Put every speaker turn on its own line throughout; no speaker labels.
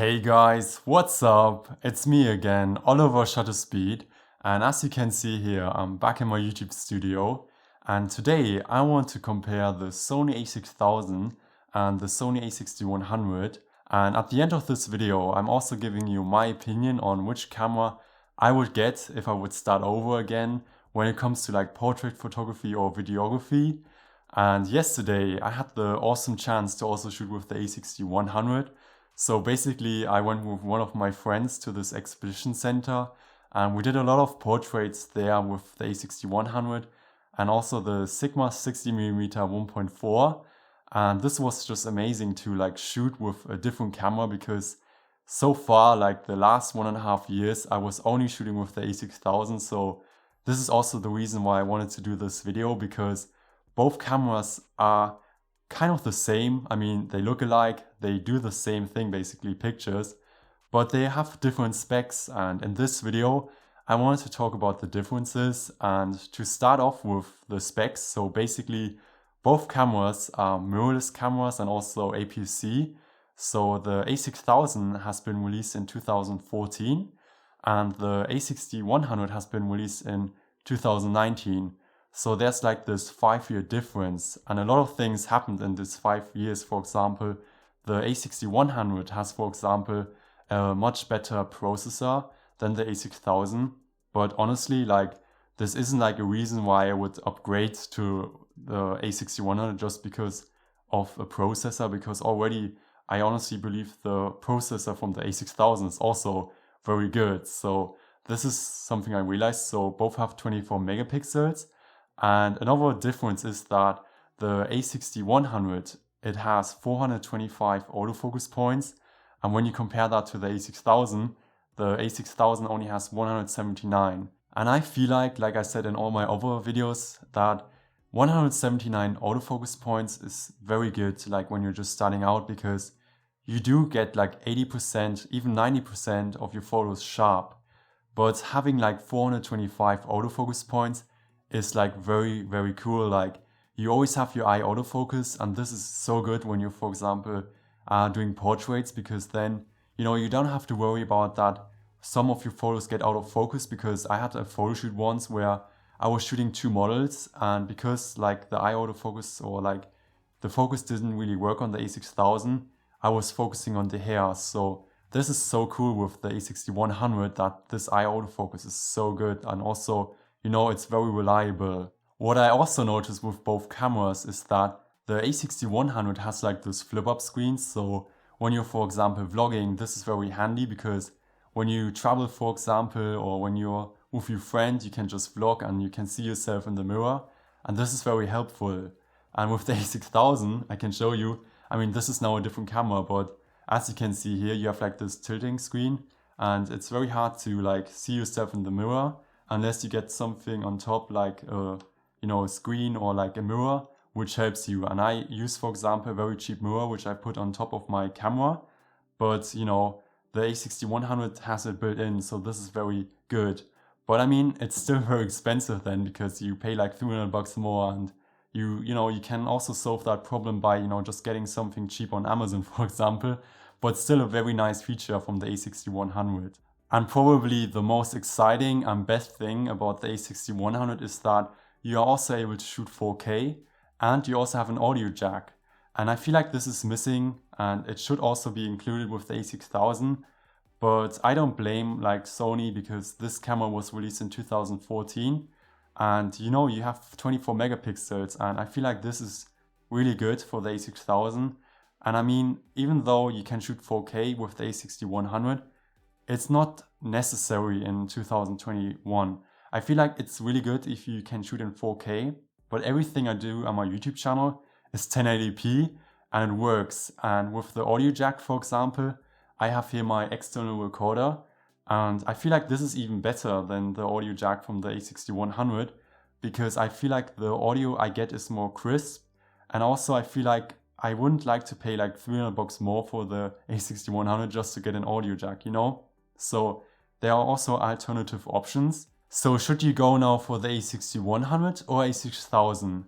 Hey guys, what's up? It's me again, olivershutterspeed, and as you can see here, I'm back in my YouTube studio, and today I want to compare the Sony a6000 and the Sony a6100, and at the end of this video I'm also giving you my opinion on which camera I would get if I would start over again when it comes to like portrait photography or videography. And yesterday I had the awesome chance to also shoot with the a6100. So basically I went with one of my friends to this exhibition center and we did a lot of portraits there with the a6100 and also the Sigma 60mm 1.4. And this was just amazing to like shoot with a different camera because so far, like the last 1.5 years, I was only shooting with the a6000. So this is also the reason why I wanted to do this video, because both cameras are kind of the same. I mean, they look alike, they do the same thing, basically pictures, but they have different specs. And in this video, I wanted to talk about the differences and to start off with the specs. So basically, both cameras are mirrorless cameras and also aps-c. So the a6000 has been released in 2014 and the a6100 has been released in 2019. So there's like this 5-year difference, and a lot of things happened in this 5 years. For example, the a6100 has, for example, a much better processor than the a6000. But honestly, like this isn't like a reason why I would upgrade to the a6100 just because of a processor, because already I honestly believe the processor from the a6000 is also very good. So this is something I realized. So both have 24 megapixels. And another difference is that the a6100, it has 425 autofocus points. And when you compare that to the a6000, the a6000 only has 179. And I feel like I said in all my other videos, that 179 autofocus points is very good, like when you're just starting out, because you do get like 80%, even 90% of your photos sharp. But having like 425 autofocus points is like very, very cool. Like you always have your eye autofocus, and this is so good when you, for example, are doing portraits, because then, you know, you don't have to worry about that some of your photos get out of focus. Because I had a photo shoot once where I was shooting 2 models, and because like the eye autofocus or like the focus didn't really work on the a6000, I was focusing on the hair. So this is so cool with the a6100, that this eye autofocus is so good, and also, you know, it's very reliable. What I also noticed with both cameras is that the a6100 has like this flip-up screen. So when you're, for example, vlogging, this is very handy, because when you travel, for example, or when you're with your friend, you can just vlog and you can see yourself in the mirror. And this is very helpful. And with the a6000, I can show you, I mean, this is now a different camera, but as you can see here, you have like this tilting screen, and it's very hard to like see yourself in the mirror unless you get something on top, like a screen or like a mirror, which helps you. And I use, for example, a very cheap mirror which I put on top of my camera, but you know, the a6100 has it built in, so this is very good. But I mean, it's still very expensive then, because you pay like $300 more, and you can also solve that problem by just getting something cheap on Amazon, for example. But still a very nice feature from the a6100. And probably the most exciting and best thing about the a6100 is that you are also able to shoot 4K, and you also have an audio jack. And I feel like this is missing, and it should also be included with the a6000. But I don't blame like Sony, because this camera was released in 2014. And you have 24 megapixels, and I feel like this is really good for the a6000. And I mean, even though you can shoot 4K with the a6100, it's not necessary in 2021. I feel like it's really good if you can shoot in 4K, but everything I do on my YouTube channel is 1080p, and it works. And with the audio jack, for example, I have here my external recorder, and I feel like this is even better than the audio jack from the a6100, because I feel like the audio I get is more crisp, and also I feel like I wouldn't like to pay like $300 more for the a6100 just to get an audio jack, So there are also alternative options. So should you go now for the a6100 or a6000?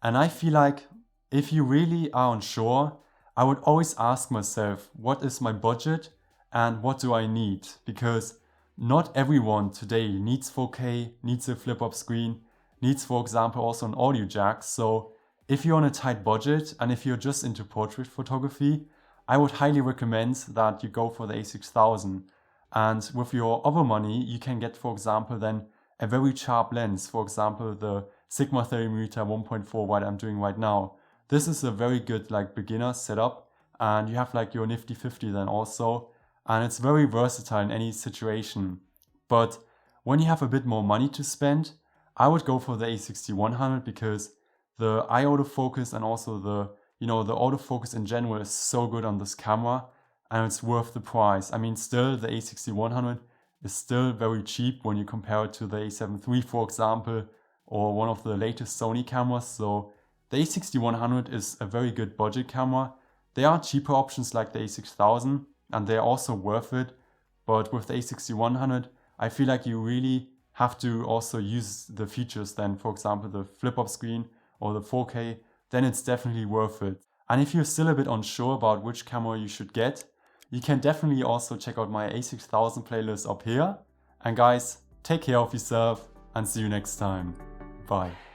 And I feel like if you really are unsure, I would always ask myself, what is my budget and what do I need, because not everyone today needs 4K, needs a flip-up screen, needs, for example, also an audio jack. So if you're on a tight budget and if you're just into portrait photography, I would highly recommend that you go for the a6000. And with your other money, you can get, for example, then a very sharp lens. For example, the Sigma 30mm 1.4 wide I'm doing right now. This is a very good like beginner setup, and you have like your nifty 50 then also, and it's very versatile in any situation. But when you have a bit more money to spend, I would go for the a6100, because the eye autofocus and also the autofocus in general is so good on this camera, and it's worth the price. I mean, still the a6100 is still very cheap when you compare it to the a7 III, for example, or one of the latest Sony cameras. So the a6100 is a very good budget camera. There are cheaper options like the a6000, and they're also worth it. But with the a6100, I feel like you really have to also use the features then, for example, the flip-up screen or the 4K, then it's definitely worth it. And if you're still a bit unsure about which camera you should get, you can definitely also check out my a6000 playlist up here. And guys, take care of yourself and see you next time. Bye.